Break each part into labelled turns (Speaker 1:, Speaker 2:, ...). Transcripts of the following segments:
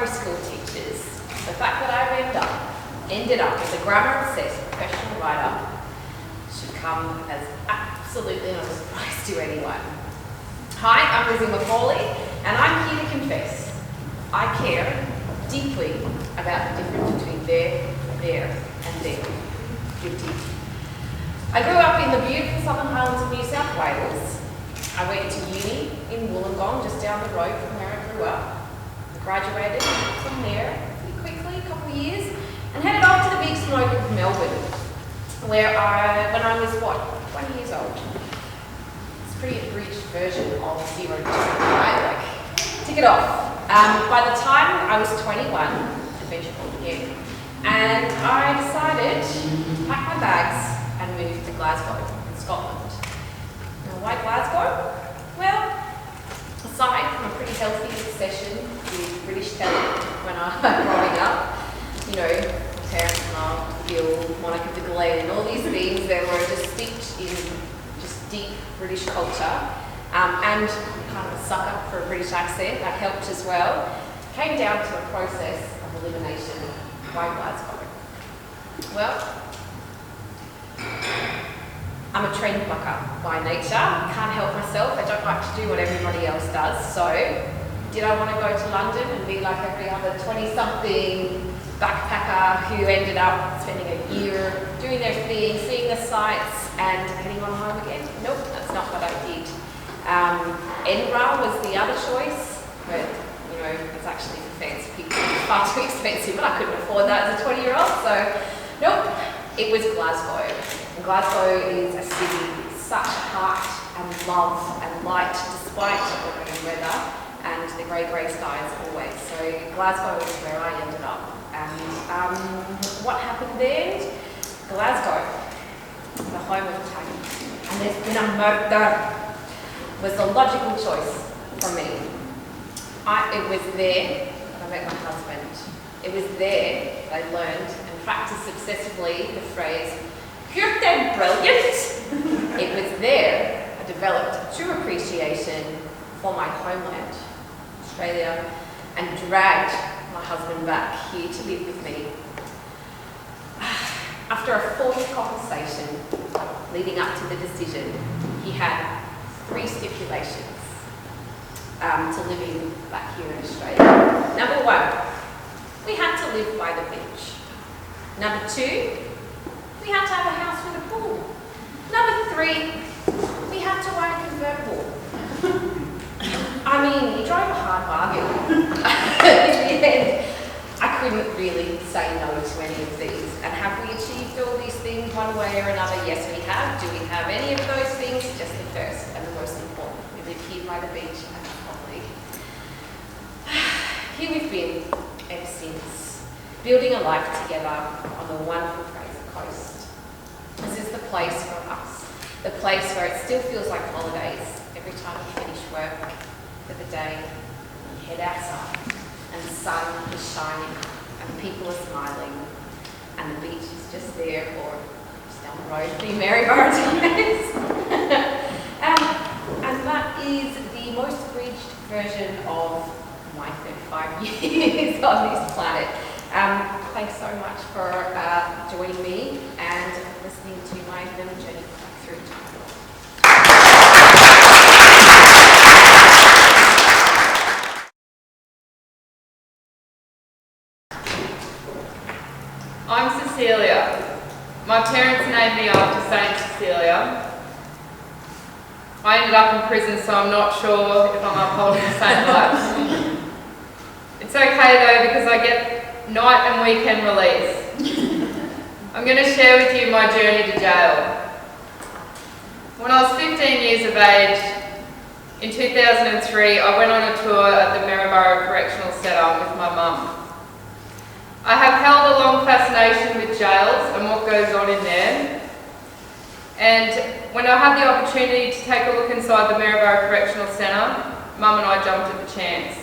Speaker 1: primary school teachers, the fact that I've ended up as a grammar-obsessed professional writer should come as absolutely not a surprise to anyone. Hi, I'm Lizzie McCauley, and I'm here to confess. I care deeply about the difference between there, and there. Guilty. I grew up in the beautiful Southern Highlands of New South Wales. I went to uni in Wollongong, just down the road from where I grew up. I graduated from there pretty quickly, a couple of years, and headed off to the big smoke of Melbourne, when I was, 20 years old. It's a pretty abridged version of 0 to 2, right? Like, tick it off. By the time I was 21, adventure called again, and I decided to pack my bags and move to Glasgow in Scotland. Now, why Glasgow? Well, aside from a pretty healthy obsession with British telly when I was growing up, you know, Terence Love, Gill, Monica de Glen, and all these things that were just steeped in just deep British culture, and kind of a sucker for a British accent, that helped as well. Came down to a process of elimination. Why Glasgow? Well, I'm a trend bucker by nature. Can't help myself. I don't like to do what everybody else does. So, did I want to go to London and be like every other 20-something backpacker who ended up spending a year doing their thing, seeing the sights, and heading on home again? Nope, that's not what I did. Edinburgh was the other choice, but you know, it's actually for fancy people. It's far too expensive, but I couldn't afford that as a 20-year-old. So, nope, it was Glasgow. And Glasgow is a city with such heart and love and light, despite the rainy weather and the grey skies always. So Glasgow is where I ended up. And what happened there? Glasgow, the home of Tony. And there's been a murder. Was the logical choice for me. It was there that I met my husband. It was there that I learned and practiced obsessively the phrase, "You're dead brilliant." It was there I developed a true appreciation for my homeland, Australia, and dragged my husband back here to live with me. After a full conversation leading up to the decision, he had 3 stipulations to living back here in Australia. Number 1, we had to live by the beach. Number 2, we had to have a house with a pool. Number 3, we had to own a convertible. I mean, he drove a hard bargain. In the end, I couldn't really say no to any of these. And have we achieved all these things one way or another? Yes, we have. Do we have any of those things? Just the first and the most important. We live here by the beach and probably. Here we've been ever since, building a life together on the wonderful Fraser Coast. This is the place for us, the place where it still feels like holidays every time we finish work for the day. We head outside and the sun is shining and people are smiling and the beach is just there or just down the road, the Maryborough days. And that is the most abridged version of my 35 years on this planet. Thanks so much for joining me and listening to my little journey through time.
Speaker 2: I'm Cecilia. My parents named me after Saint Cecilia. I ended up in prison, so I'm not sure if I'm upholding the same life. It's okay though, because I get night and weekend release. I'm going to share with you my journey to jail. When I was 15 years of age, in 2003, I went on a tour at the Maryborough Correctional Centre with my mum. I have held a long fascination with jails and what goes on in there. And when I had the opportunity to take a look inside the Maryborough Correctional Centre, Mum and I jumped at the chance.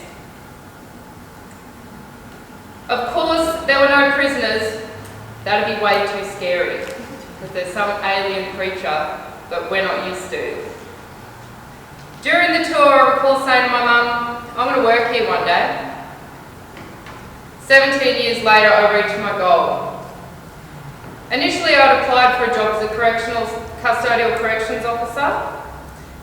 Speaker 2: Of course, there were no prisoners. That'd be way too scary, because there's some alien creature that we're not used to. During the tour, I recall saying to my mum, "I'm going to work here one day." 17 years later, I reached my goal. Initially, I'd applied for a job as a custodial corrections officer,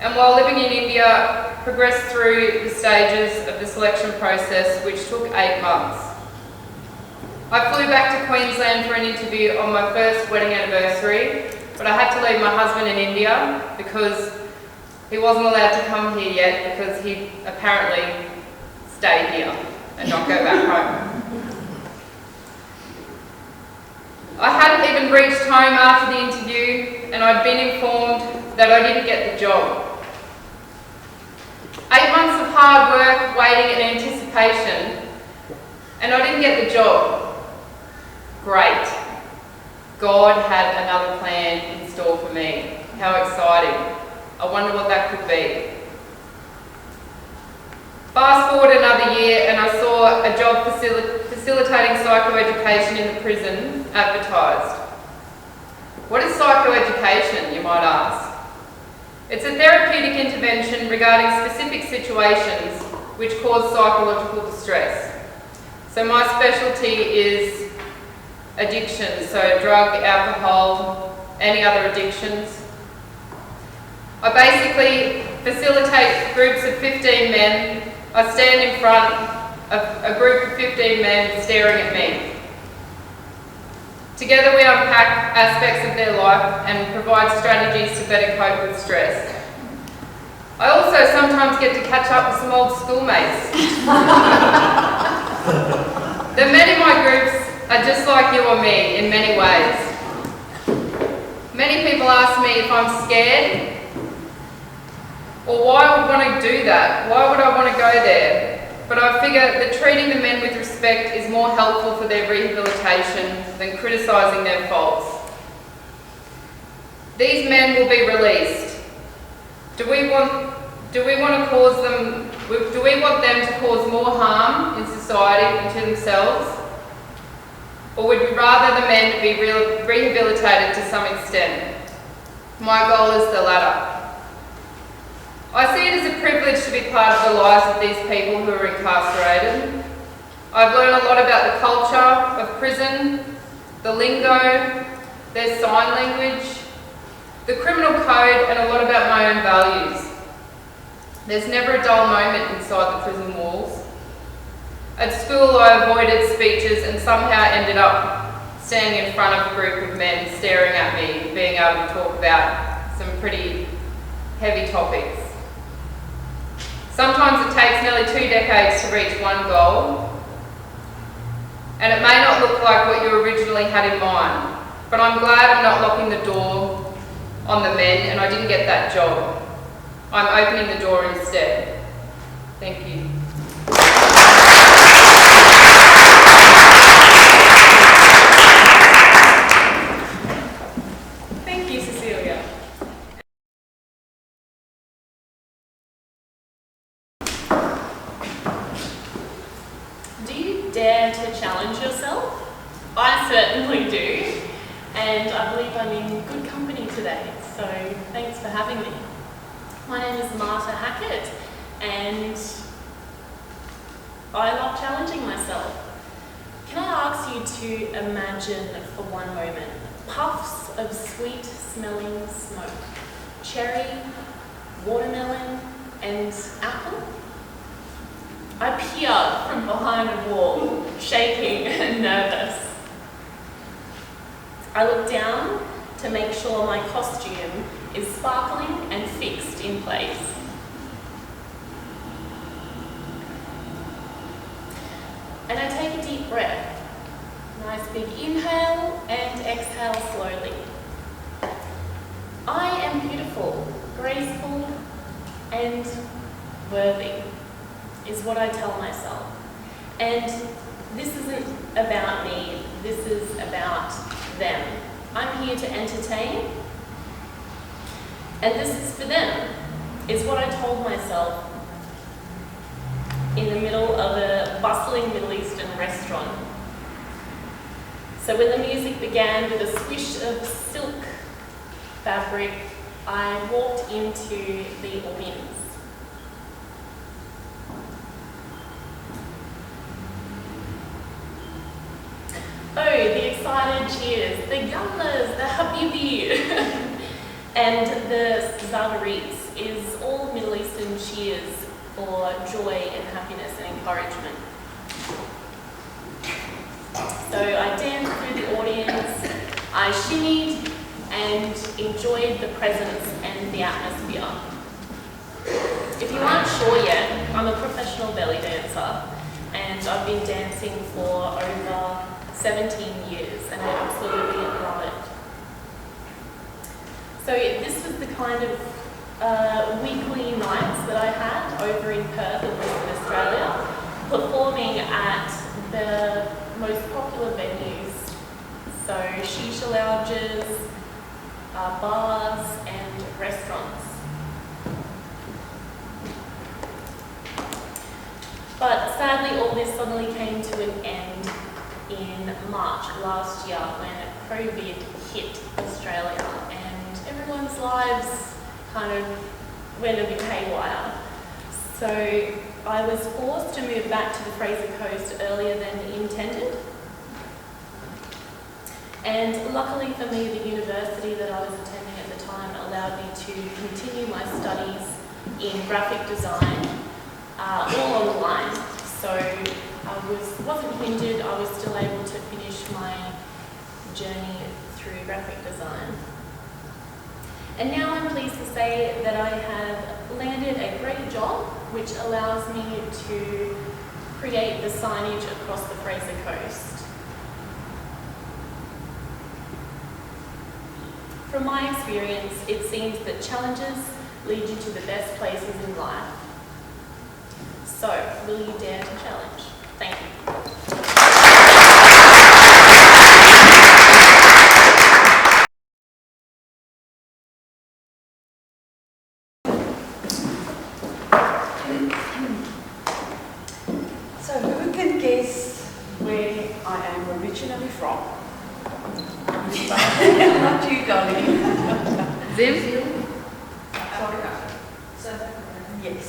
Speaker 2: and while living in India, progressed through the stages of the selection process, which took 8 months. I flew back to Queensland for an interview on my first wedding anniversary, but I had to leave my husband in India because he wasn't allowed to come here yet because he apparently stayed here and not go back home. I hadn't even reached home after the interview and I'd been informed that I didn't get the job. 8 months of hard work, waiting and anticipation, and I didn't get the job. Great. God had another plan in store for me. How exciting. I wonder what that could be. Fast forward another year and I saw a job facilitating psychoeducation in the prison advertised. What is psychoeducation, you might ask? It's a therapeutic intervention regarding specific situations which cause psychological distress. So my specialty is addiction, so drug, alcohol, any other addictions. I basically facilitate groups of 15 men. I stand in front of a group of 15 men staring at me. Together we unpack aspects of their life and provide strategies to better cope with stress. I also sometimes get to catch up with some old schoolmates. The men in my groups are just like you or me in many ways. Many people ask me if I'm scared or why I would want to do that. Why would I want to go there? But I figure that treating the men with respect is more helpful for their rehabilitation than criticising their faults. These men will be released. Do we want them to cause more harm in society and to themselves? Or would we rather the men be rehabilitated to some extent? My goal is the latter. I see it as a privilege to be part of the lives of these people who are incarcerated. I've learned a lot about the culture of prison, the lingo, their sign language, the criminal code, and a lot about my own values. There's never a dull moment inside the prison walls. At school I avoided speeches and somehow ended up standing in front of a group of men staring at me, being able to talk about some pretty heavy topics. Sometimes it takes nearly 2 decades to reach one goal, and it may not look like what you originally had in mind, but I'm glad I'm not locking the door on the men and I didn't get that job. I'm opening the door instead. Thank you.
Speaker 3: Thank you, Cecilia. Do you dare to challenge yourself? I certainly do, and I believe I'm in good company today, so thanks for having me. My name is Marta Hackett, and I love challenging myself. Can I ask you to imagine for one moment puffs of sweet-smelling smoke, cherry, watermelon, and apple? I peer from behind a wall, shaking and nervous. I look down to make sure my costume is sparkling and fixed in place. And I take a deep breath. Nice big inhale and exhale slowly. I am beautiful, graceful, and worthy, is what I tell myself. And this isn't about me, this is about them. I'm here to entertain, and this is for them, is what I told myself in the middle of a bustling Middle Eastern restaurant. So when the music began with a swish of silk fabric, I walked into the audience. Hafiz, the Yallas, the Habibi, and the Zagarits is all Middle Eastern cheers for joy and happiness and encouragement. So I danced through the audience, I shimmied and enjoyed the presence and the atmosphere. If you aren't sure yet, I'm a professional belly dancer and I've been dancing for over 17 years and I absolutely love it. So this was the kind of weekly nights that I had over in Perth in Western Australia, performing at the most popular venues, so shisha lounges, bars and restaurants. But sadly all this suddenly came to an end in March last year when COVID hit Australia and everyone's lives kind of went a bit haywire. So I was forced to move back to the Fraser Coast earlier than intended. And luckily for me, the university that I was attending at the time allowed me to continue my studies in graphic design, all online. So I wasn't hindered, I was still able to finish my journey through graphic design. And now I'm pleased to say that I have landed a great job which allows me to create the signage across the Fraser Coast. From my experience, it seems that challenges lead you to the best places in life. So, will you dare to challenge? Thank you.
Speaker 4: So who can guess where I am originally from? Not you, darling.
Speaker 2: Zim?
Speaker 4: Yes.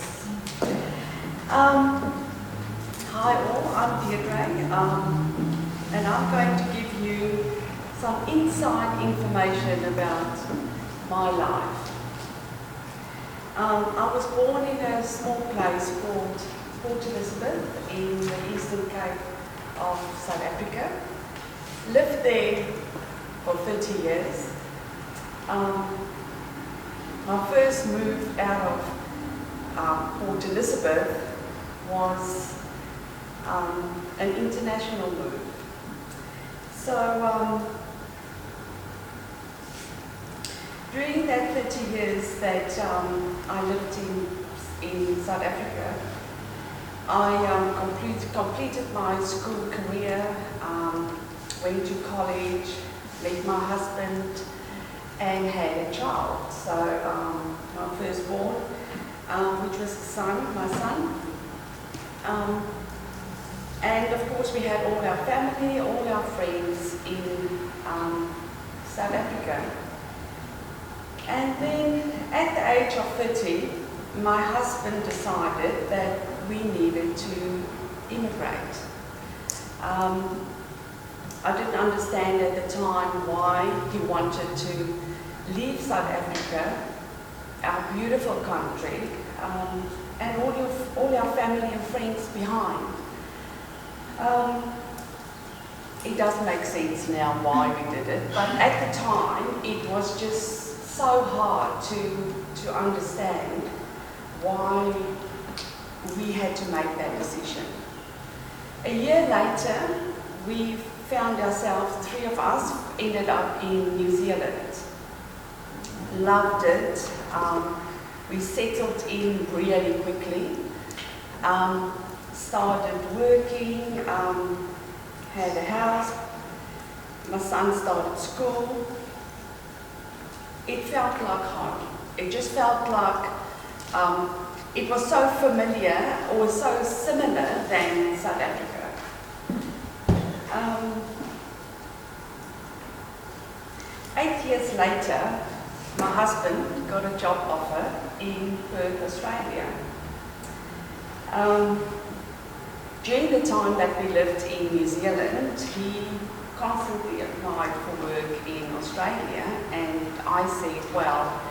Speaker 4: Hi all, I'm Deirdre, and I'm going to give you some inside information about my life. I was born in a small place called Port Elizabeth in the Eastern Cape of South Africa. Lived there for 30 years. My first move out of Port Elizabeth was an international move. So during that 30 years that I lived in South Africa, I completed my school career, went to college, met my husband, and had a child. So my firstborn, which was my son. And of course we had all our family, all our friends in South Africa. And then at the age of 30, my husband decided that we needed to immigrate. I didn't understand at the time why he wanted to leave South Africa, our beautiful country, and all our family and friends behind. It does make sense now why we did it, but at the time it was just so hard to understand why we had to make that decision. A year later, we found ourselves, three of us ended up in New Zealand. Loved it. We settled in really quickly. Started working, had a house. My son started school. It felt like home. It just felt like it was so familiar or so similar than South Africa. 8 years later, my husband got a job offer in Perth, Australia. During the time that we lived in New Zealand, he constantly applied for work in Australia, and I said, well,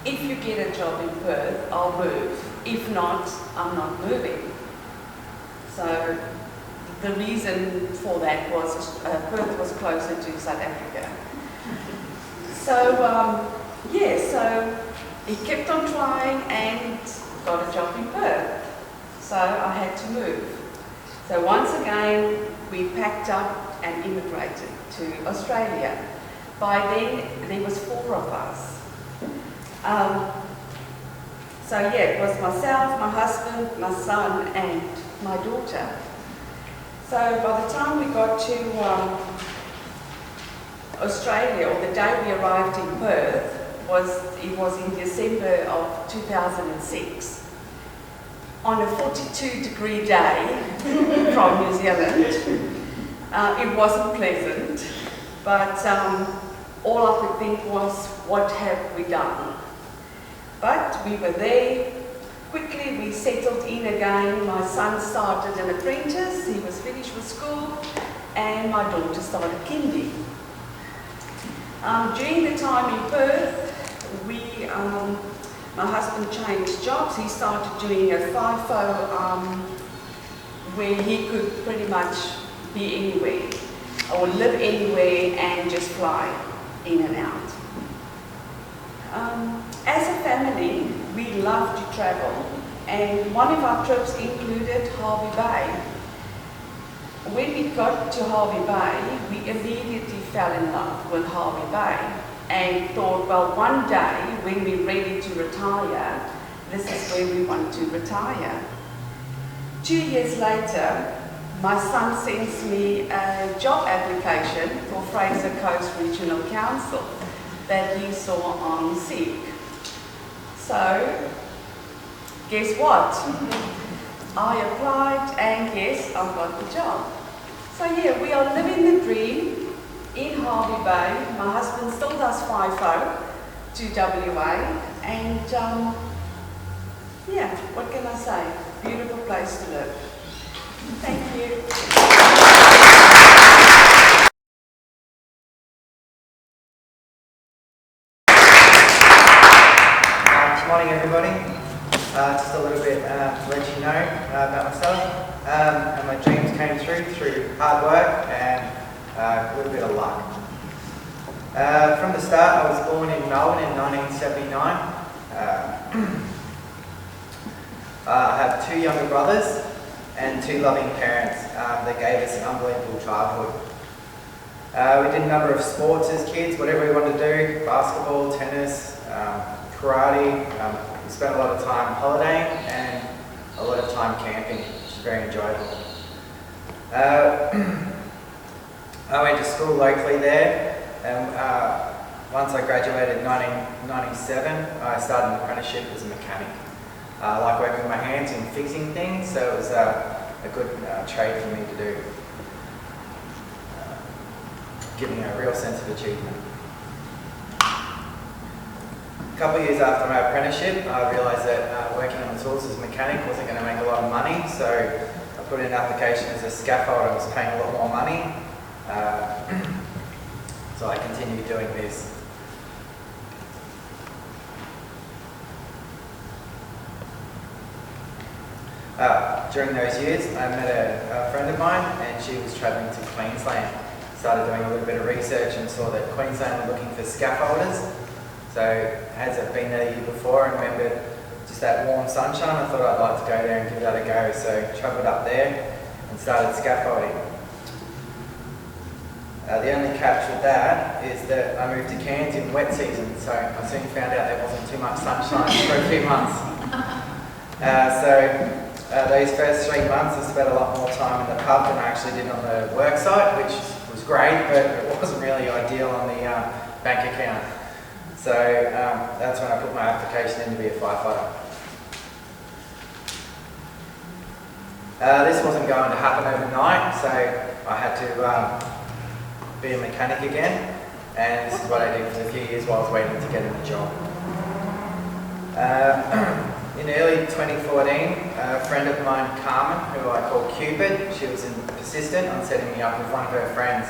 Speaker 4: if you get a job in Perth, I'll move. If not, I'm not moving. So the reason for that was Perth was closer to South Africa. So, so he kept on trying and got a job in Perth. So I had to move. So once again, we packed up and immigrated to Australia. By then, there was 4 of us. It was myself, my husband, my son, and my daughter. So by the time we got to Australia, or the day we arrived in Perth, it was in December of 2006. On a 42-degree day from New Zealand. It wasn't pleasant, but all I could think was, what have we done? But we were there. Quickly we settled in again. My son started an apprentice, he was finished with school, and my daughter started kindy. During the time in Perth, my husband changed jobs. He started doing a FIFO where he could pretty much be anywhere or live anywhere and just fly in and out. As a family, we love to travel, and one of our trips included Hervey Bay. When we got to Hervey Bay, we immediately fell in love with Hervey Bay and thought, well, one day when we're ready to retire, this is where we want to retire. 2 years later, my son sends me a job application for Fraser Coast Regional Council that he saw on Seek. So, guess what? I applied and yes, I got the job. So yeah, we are living the dream in Hervey Bay. My husband still does FIFO to WA, and what can I say? Beautiful place to live. Thank you.
Speaker 5: Good morning, everybody. Just a little bit to let you know about myself. And my dreams came through hard work and a little bit of luck. From the start, I was born in Melbourne in 1979. I have 2 younger brothers and 2 loving parents that gave us an unbelievable childhood. We did a number of sports as kids, whatever we wanted to do: basketball, tennis, karate. We spent a lot of time holidaying and a lot of time camping, which is very enjoyable. I went to school locally there, and once I graduated in 1997, I started an apprenticeship as a mechanic. I like working with my hands and fixing things, so it was a good trade for me to do, giving me a real sense of achievement. A couple of years after my apprenticeship, I realised that working on the tools as a mechanic wasn't going to make a lot of money, so I put in an application as a scaffolder. I was paying a lot more money, so I continued doing this. During those years, I met a friend of mine, and she was travelling to Queensland. Started doing a little bit of research and saw that Queensland were looking for scaffolders. So, as I've been there the year before and remembered just that warm sunshine, I thought I'd like to go there and give that a go. So, travelled up there and started scaffolding. The only catch with that is that I moved to Cairns in wet season, so I soon found out there wasn't too much sunshine for a few months. Those first 3 months I spent a lot more time in the pub than I actually did on the work site, which was great, but it wasn't really ideal on the bank account. So that's when I put my application in to be a firefighter. This wasn't going to happen overnight, so I had to be a mechanic again, and this is what I did for a few years while I was waiting to get in the job. In early 2014, a friend of mine, Carmen, who I call Cupid, she was persistent on setting me up with one of her friends.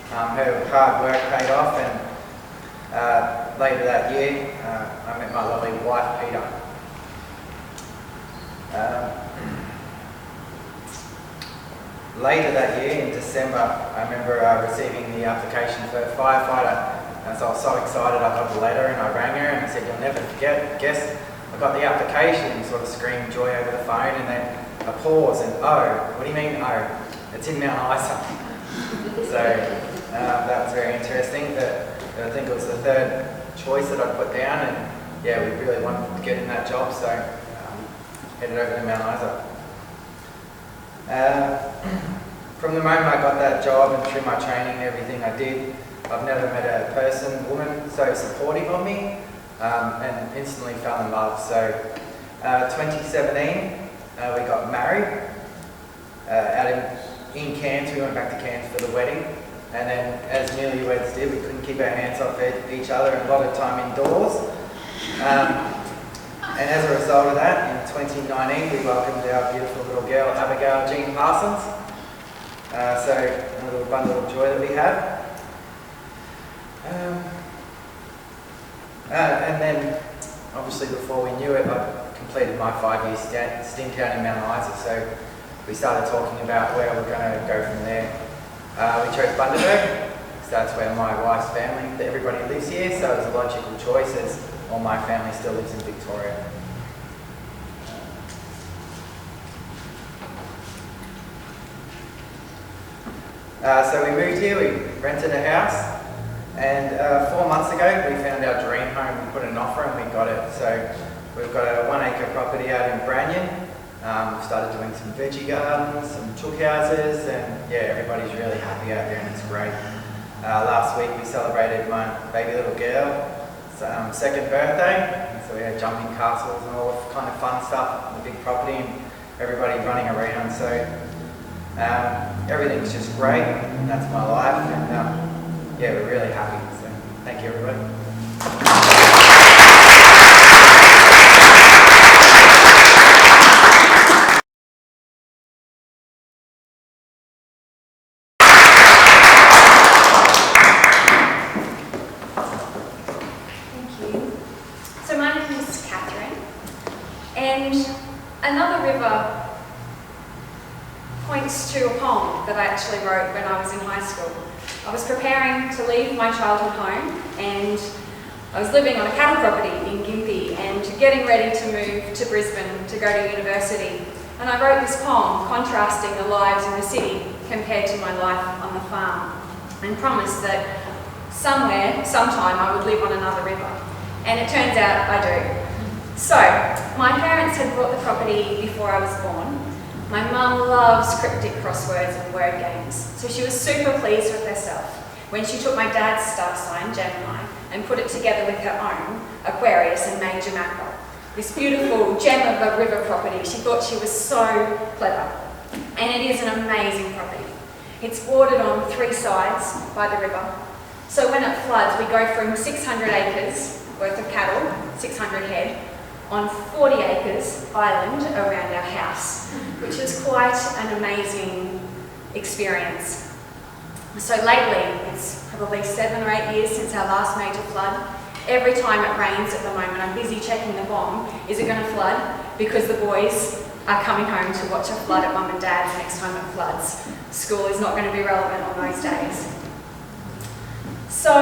Speaker 5: Her hard work paid off, and later that year, I met my lovely wife, Peter. Later that year, in December, I remember receiving the application for a firefighter. And so I was so excited, I got the letter and I rang her and I said, "You'll never forget, guess I got the application," and sort of screamed joy over the phone, and then a pause and, "Oh, what do you mean, oh? It's in Mount Isa." So that was very interesting. I think it was the third choice that I put down, and yeah, we really wanted to get in that job, so headed over to Mount Isa. From the moment I got that job and through my training and everything I did, I've never met a woman so supportive of me, and instantly fell in love. So 2017, we got married out in Cairns. We went back to Cairns for the wedding, and then as newlyweds did, we couldn't keep our hands off each other, and a lot of time indoors. And as a result of that, in 2019, we welcomed our beautiful little girl, Abigail Jean Parsons. So a little bundle of joy that we have. And then, obviously, before we knew it, I completed my 5-year stint out in Mount Isa. So we started talking about where we're going to go from there. We chose Bundaberg, because that's where my wife's family, everybody lives here, so it was a logical choice, as all my family still lives in Victoria. So we moved here, we rented a house, and 4 months ago we found our dream home. We put an offer and we got it. So we've got a 1 acre property out in Branyan. We've started doing some veggie gardens, some chook houses, and yeah, everybody's really happy out there and it's great. Last week we celebrated my baby little girl's second birthday, so we had jumping castles and all the kind of fun stuff on the big property and everybody running around. So everything's just great, and that's my life, and yeah, we're really happy. So thank you, everybody.
Speaker 6: Thank you. So my name is Catherine, and another river points to a poem that I actually wrote when I was in high school. I was preparing to leave my childhood home, and I was living on a cattle property in Gympie and getting ready to move to Brisbane to go to university. And I wrote this poem contrasting the lives in the city compared to my life on the farm, and promised that somewhere, sometime, I would live on another river. And it turns out I do. So, my parents had bought the property before I was born. My mum loves cryptic crosswords and word games, so she was super pleased with herself when she took my dad's star sign, Gemini, and put it together with her own, Aquarius and Major Mackerel. This beautiful gem of a river property. She thought she was so clever. And it is an amazing property. It's bordered on 3 sides by the river. So when it floods, we go from 600 acres worth of cattle, 600 head, on 40 acres island around our house, which is quite an amazing experience. So lately, it's probably 7 or 8 years since our last major flood. Every time it rains at the moment, I'm busy checking the bomb. Is it going to flood? Because the boys are coming home to watch a flood at mum and dad's next time it floods. School is not going to be relevant on those days. So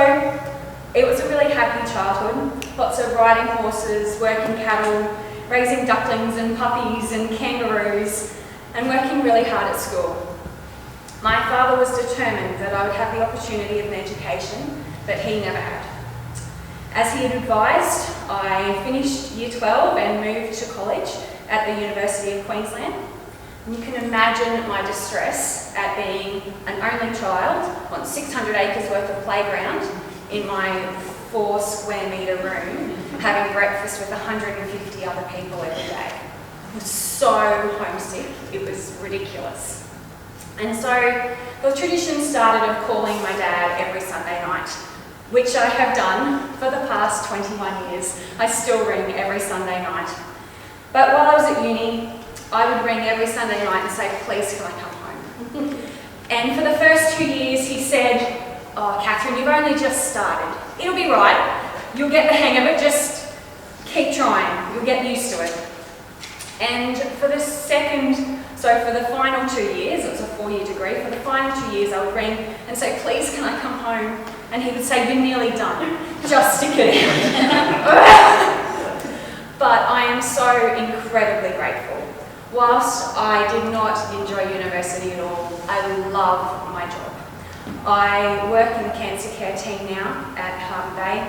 Speaker 6: it was a really happy childhood. Lots of riding horses, working cattle, raising ducklings and puppies and kangaroos, and working really hard at school. My father was determined that I would have the opportunity of an education that he never had. As he had advised, I finished Year 12 and moved to college at the University of Queensland. And you can imagine my distress at being an only child on 600 acres worth of playground in my 4 square metre room, having breakfast with 150 other people every day. I was so homesick, it was ridiculous. And so the tradition started of calling my dad every Sunday night, which I have done for the past 21 years. I still ring every Sunday night. But while I was at uni, I would ring every Sunday night and say, please can I come home? And for the first 2 years he said, oh Catherine, you've only just started. It'll be right, you'll get the hang of it, just keep trying, you'll get used to it. And for the final 2 years, it was a 4-year degree, for the final 2 years I would ring and say, please can I come home? And he would say, you're nearly done, just stick it out. But I am so incredibly grateful. Whilst I did not enjoy university at all, I love my job. I work in the cancer care team now at Harbour Bay,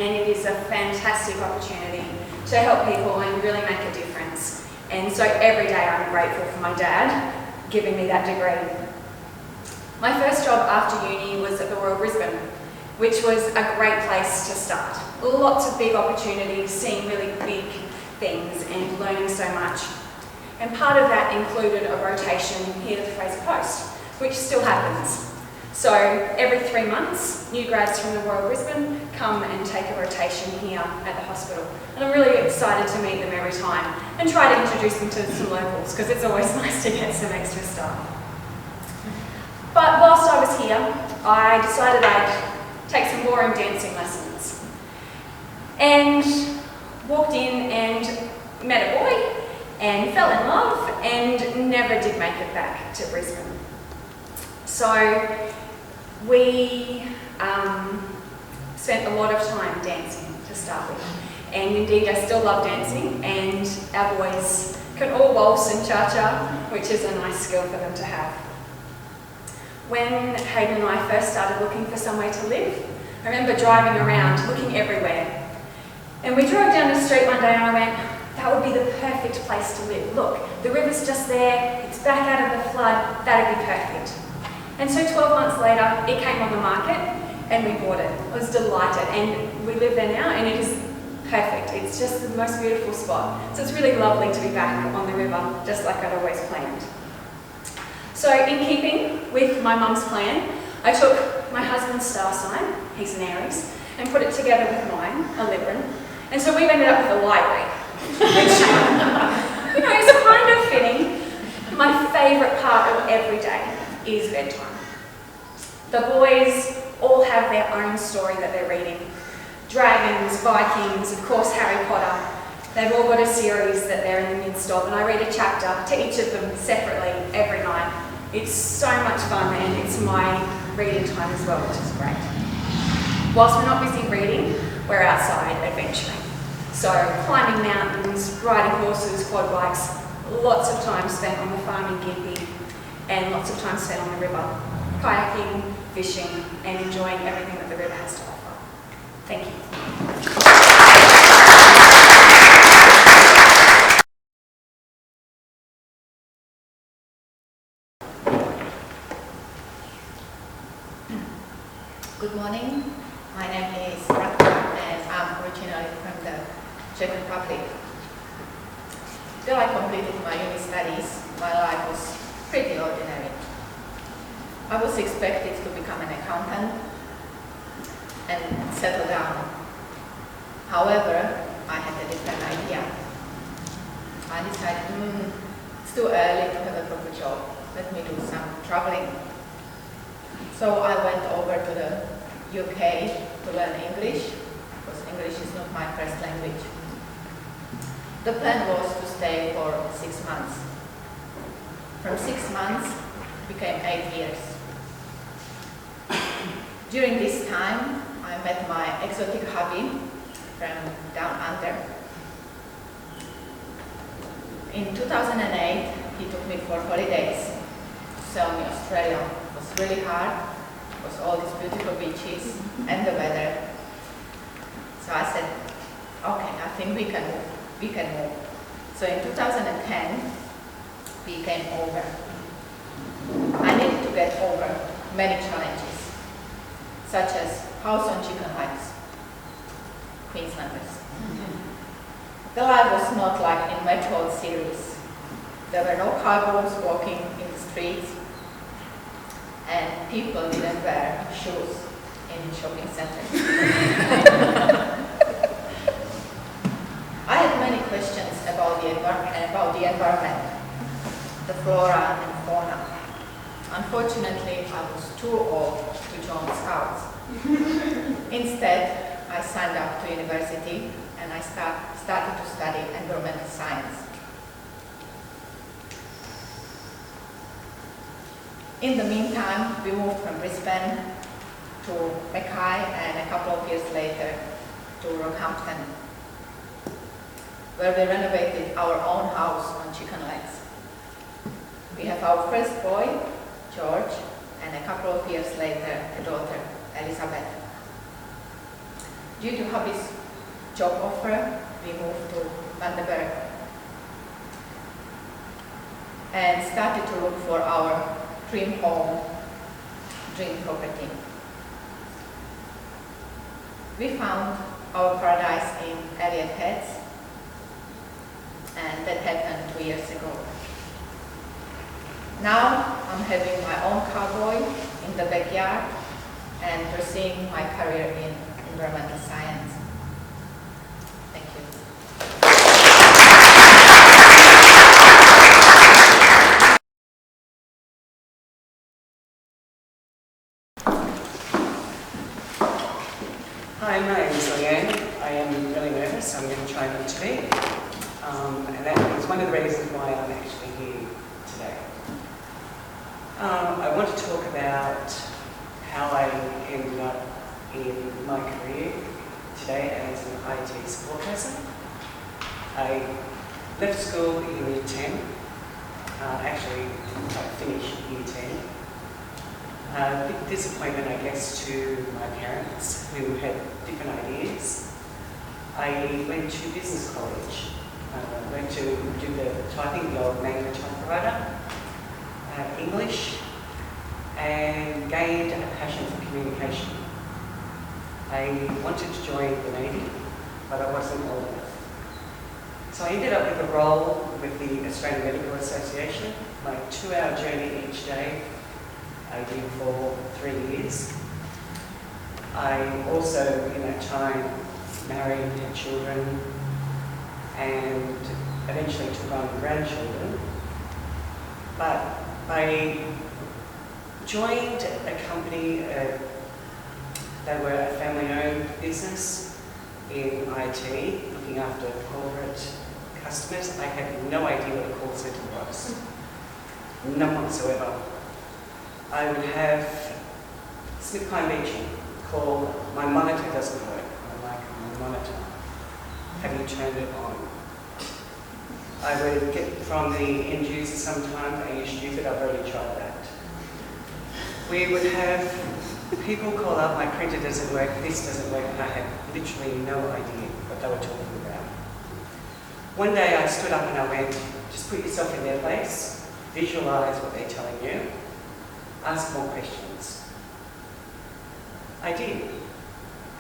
Speaker 6: and it is a fantastic opportunity to help people and really make a difference. And so every day I'm grateful for my dad giving me that degree. My first job after uni was at the Royal Brisbane, which was a great place to start. Lots of big opportunities, seeing really big things and learning so much. And part of that included a rotation here at the Fraser Post, which still happens. So every 3 months, new grads from the Royal Brisbane come and take a rotation here at the hospital. And I'm really excited to meet them every time and try to introduce them to some locals, because it's always nice to get some extra staff. But whilst I was here, I decided I'd take some boring dancing lessons. And walked in and met a boy and fell in love and never did make it back to Brisbane. So we spent a lot of time dancing to start with. And indeed I still love dancing, and our boys can all waltz and cha-cha, which is a nice skill for them to have. When Hayden and I first started looking for somewhere to live, I remember driving around, looking everywhere. And we drove down the street one day and I went, that would be the perfect place to live. Look, the river's just there, it's back out of the flood, that'd be perfect. And so 12 months later, it came on the market and we bought it. I was delighted, and we live there now and it is perfect. It's just the most beautiful spot. So it's really lovely to be back on the river, just like I'd always planned. So in keeping with my mum's plan, I took my husband's star sign, he's an Aries, and put it together with mine, a Libran. And so we've ended up with a library, which, is kind of fitting. My favourite part of every day is bedtime. The boys all have their own story that they're reading. Dragons, Vikings, of course Harry Potter. They've all got a series that they're in the midst of, and I read a chapter to each of them separately every night. It's so much fun, and it's my reading time as well, which is great. Whilst we're not busy reading, we're outside adventuring. So climbing mountains, riding horses, quad bikes, lots of time spent on the farm in Gympie, and lots of time spent on the river, kayaking, fishing, and enjoying everything that the river has to offer. Thank you.
Speaker 7: Good morning. My name is Radka and I'm originally from the Czech Republic. Till I completed my uni studies, my life was pretty ordinary. I was expected to become an accountant and settle down. However, I had a different idea. I decided, it's too early to have a proper job. Let me do some traveling. So I went over to the UK to learn English, because English is not my first language. The plan was to stay for 6 months. From 6 months, it became 8 years. During this time, I met my exotic hubby from down under. In 2008, he took me for holidays to show me Australia. It was really hard. It was all these beautiful beaches and the weather. So I said, okay, I think we can move. So in 2010, we came over. I needed to get over many challenges, such as house on chicken legs, Queenslanders. The life was not like in Metro series. There were no cowboys walking in the streets, and people didn't wear shoes in shopping centers. I had many questions about the environment, the flora and fauna. Unfortunately, I was too old to join Scouts. Instead, I signed up to university and I started to study environmental science. In the meantime, we moved from Brisbane to Mackay and a couple of years later to Rockhampton, where we renovated our own house on Chicken Legs. We have our first boy, George, and a couple of years later, a daughter, Elizabeth. Due to hubby's job offer, we moved to Vandenberg and started to look for our dream home, dream property. We found our paradise in Elliot Heads, and that happened 2 years ago. Now I'm having my own cowboy in the backyard and pursuing my career in environmental science. Thank you.
Speaker 8: Hi, my name is Leanne. I am really nervous. I'm going to try not to be. And that is one of the reasons why I'm actually here today. I want to talk about how I ended up in my career today as an IT support person. I left school in year 10. Actually, I finished year 10. A big disappointment, I guess, to my parents who had different ideas. I went to business college, went to do the typing, the old manual typewriter, English, and gained a passion for communication. I wanted to join the Navy, but I wasn't old enough. So I ended up with a role with the Australian Medical Association, my 2-hour journey each day. I did for 3 years. I also, in that time, married, had children, and eventually took on grandchildren. But I joined a company, they were a family-owned business in IT, looking after corporate customers. I had no idea what a call centre was, none whatsoever. I would have Smith Klein Beeching call, my monitor doesn't work. I'm like, my monitor, have you turned it on? I would get from the end user sometimes, are you stupid? I've already tried that. We would have people call up, my printer doesn't work, this doesn't work, and I had literally no idea what they were talking about. One day I stood up and I went, just put yourself in their place, visualise what they're telling you, ask more questions. I did.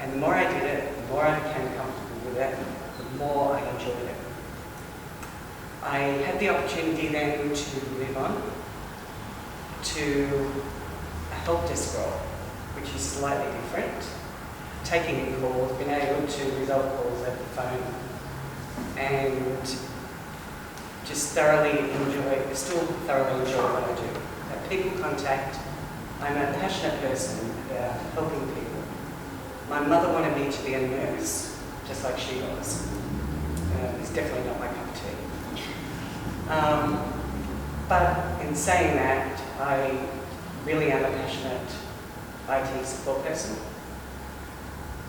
Speaker 8: And the more I did it, the more I became comfortable with it, the more I enjoyed it. I had the opportunity then to move on to a help desk role, which is slightly different. Taking in calls, being able to resolve calls over the phone, and just still thoroughly enjoy what I do. People contact. I'm a passionate person about helping people. My mother wanted me to be a nurse, just like she was. It's definitely not my cup of tea. But in saying that, I really am a passionate IT support person.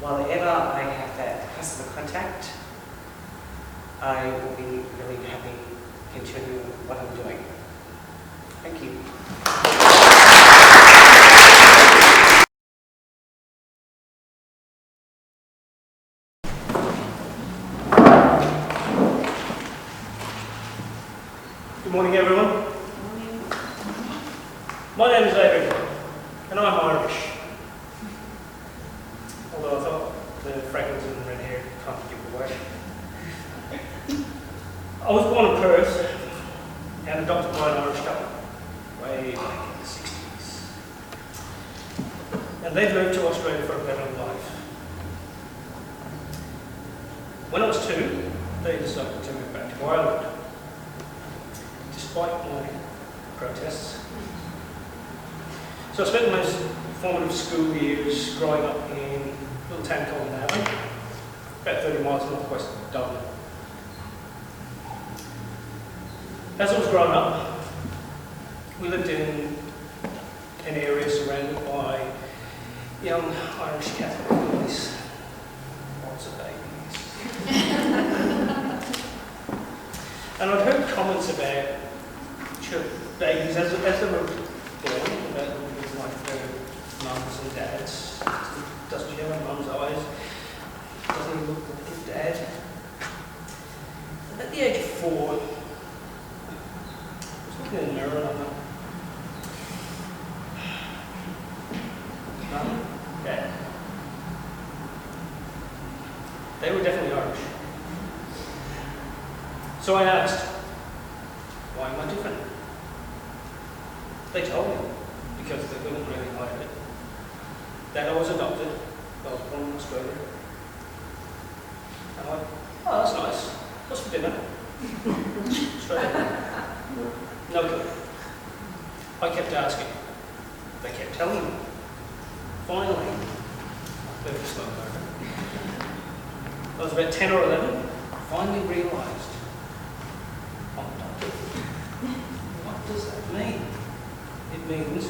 Speaker 8: While ever I have that customer contact, I will be really happy continuing what I'm doing. Thank you.
Speaker 9: Good morning, everyone. My name is David, and I'm Irish. Although I thought the freckles and red hair can't give it away. I was born in Perth and adopted by an Irish couple way back in the 60s. And they've moved to Australia for a better life. When I was 2, they decided to move back to Ireland. despite my protests. So I spent my formative school years growing up in a little town called Navan, about 30 miles northwest of Dublin. As I was growing up, we lived in an area surrounded by young Irish Catholic families, lots of babies. And I'd heard comments about babies as they were born, about looking like their mums and dads. Doesn't she have a mum's eyes? Doesn't he look like his dad? At the age of 4, I was looking in the mirror and I thought, Mum, Dad. They were definitely Irish. So I asked, why am I different? They told me, because they couldn't really hide it, that I was adopted. I was born in Australia. And I went, oh, that's nice. What's for dinner? Australia. No clue. I kept asking. They kept telling me. Finally, I better slow down. I was about 10 or 11, finally realised, I'm adopted. What does that mean? It means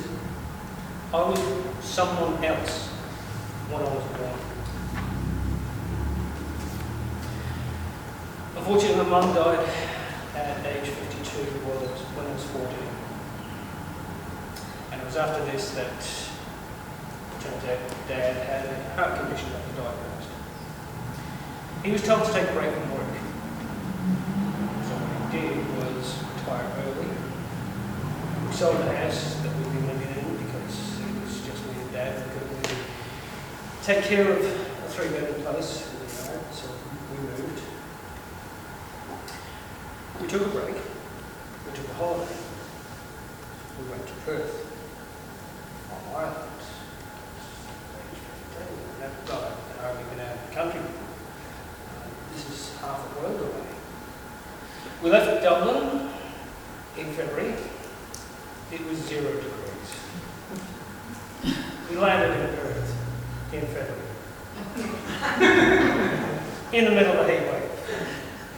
Speaker 9: I was someone else when I was born. Unfortunately, my mum died at age 52 when I was 14. And it was after this that it turns out Dad had a heart condition that was diagnosed. He was told to take a break from work. So what he did was retire early. We sold the house that we'd been living in because it was just me and Dad. We couldn't really take care of a 3-bedroom place in the yard, so we moved. We took a break. We took a holiday. We went to Perth, on Ireland. I've got an hardly been out of the country. This is half a world away. We left Dublin in February. It was 0 degrees. We landed in Perth in February. In the middle of a heat wave.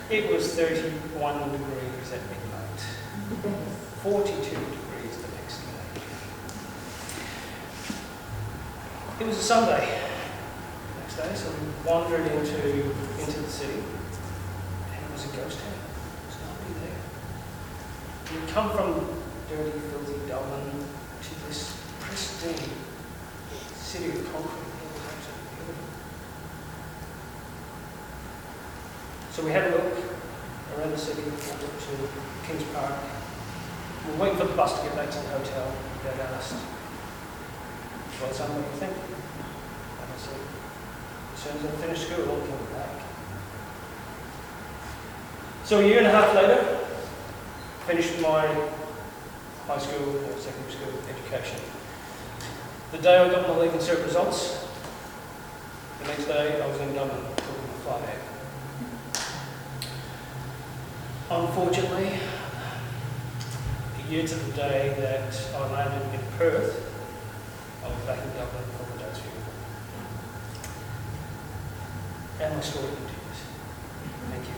Speaker 9: It was 31 degrees at midnight. 42 degrees the next day. It was a Sunday next day, so we wandered into the city, and it was a ghost town. There was nobody there. We'd come from dirty, filthy Dublin to this pristine city of concrete. It was absolutely beautiful. So we had a look around the city, went up to King's Park. We were waiting for the bus to get back to the hotel. Dad asked, well, son, what do you think? And I said, as soon as I finish school, I'll come back. So a year and a half later, finished my high school or secondary school education. The day I got my leaving cert results, the next day I was in Dublin talking to flight out. Unfortunately, a year to the day that I landed in Perth, I was back in Dublin for my dad's funeral. And my story continues. Thank you.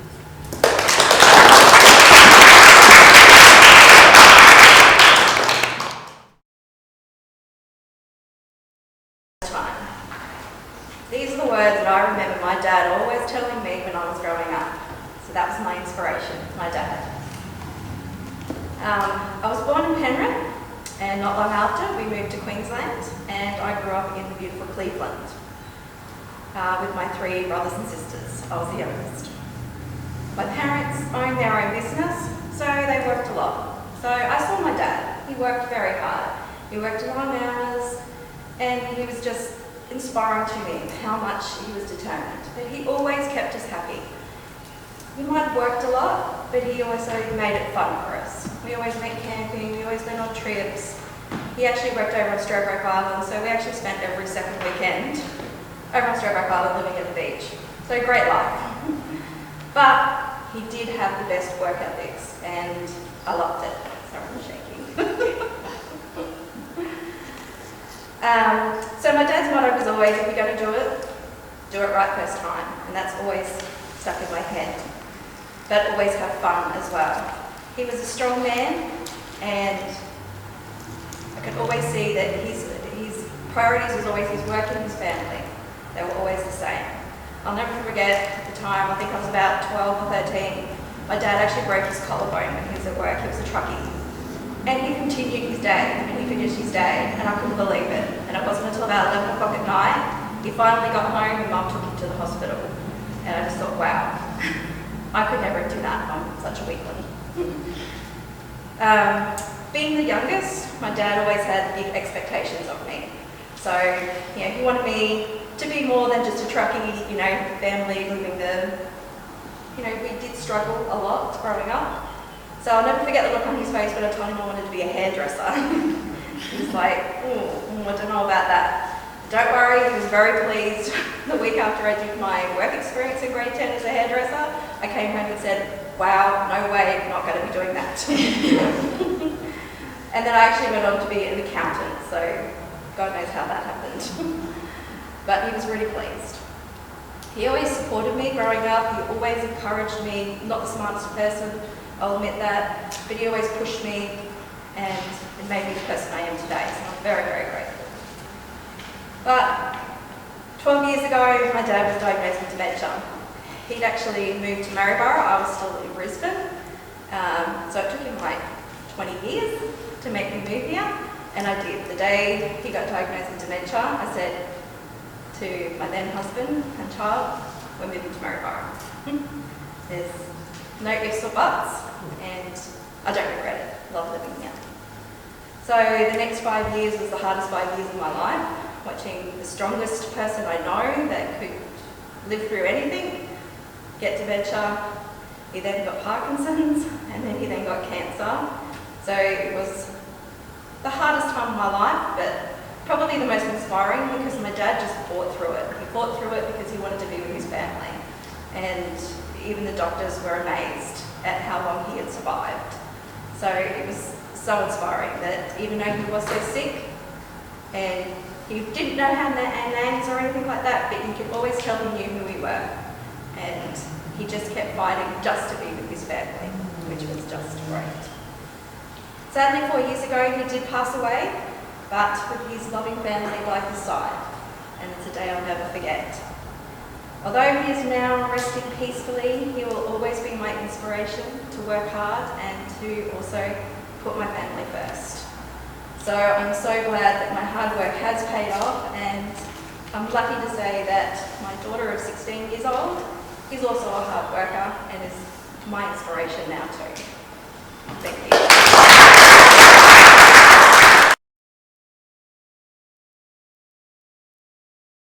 Speaker 6: These are the words that I remember my dad always telling me when I was growing up. So that was my inspiration, my dad. I was born in Penrith, and not long after we moved to Queensland, and I grew up in the beautiful Cleveland with my 3 brothers and sisters. I was the youngest. My parents owned their own business, so they worked a lot. So I saw my dad. He worked very hard. He worked long hours, and he was just inspiring to me how much he was determined. But he always kept us happy. We might have worked a lot, but he also made it fun for us. We always went camping, we always went on trips. He actually worked over on Stradbroke Island, so we actually spent every second weekend over on Stradbroke Island living at the beach. So great life. But he did have the best work ethics, and I loved it. Sorry, I'm shaking. So my dad's motto was always, if you're going to do it right first time. And that's always stuck in my head. But always have fun as well. He was a strong man, and I could always see that his priorities was always his work and his family. They were always the same. I'll never forget the time, I think I was about 12 or 13, my dad actually broke his collarbone when he was at work. He was a truckie. And he continued his day, and he finished his day, and I couldn't believe it. And it wasn't until about 11 o'clock at night, he finally got home and Mum took him to the hospital. And I just thought, wow, I could never do that. I'm such a weakling. Being the youngest, my dad always had big expectations of me. So, he wanted me to be more than just a truckie, family, living the, we did struggle a lot growing up. So I'll never forget the look on his face when I told him I wanted to be a hairdresser. He was like, I don't know about that. Don't worry, he was very pleased. The week after I did my work experience in grade 10 as a hairdresser, I came home and said, wow, no way, I'm not going to be doing that. And then I actually went on to be an accountant, so God knows how that happened. But he was really pleased. He always supported me growing up. He always encouraged me. Not the smartest person, I'll admit that, but he always pushed me, and it made me the person I am today, so I'm very, very grateful. But 12 years ago, my dad was diagnosed with dementia. He'd actually moved to Maryborough. I was still in Brisbane, so it took him like 20 years to make me move here, and I did. The day he got diagnosed with dementia, I said to my then husband and child, we're moving to Maryborough. There's no ifs or buts, and I don't regret it. Love living here. So the next 5 years was the hardest 5 years of my life, watching the strongest person I know that could live through anything get dementia. He then got Parkinson's, and then he then got cancer. So it was the hardest time of my life, but probably the most inspiring because my dad just fought through it. He fought through it because he wanted to be with his family. And even the doctors were amazed at how long he had survived. So it was so inspiring that even though he was so sick and he didn't know our names or anything like that, but you could always tell he knew who we were. And he just kept fighting just to be with his family, which was just great. Sadly, 4 years ago, he did pass away, but with his loving family by his side. And it's a day I'll never forget. Although he is now resting peacefully, he will always be my inspiration to work hard and to also put my family first. So I'm so glad that my hard work has paid off, and I'm lucky to say that my daughter of 16 years old is also a hard worker and is my inspiration now too.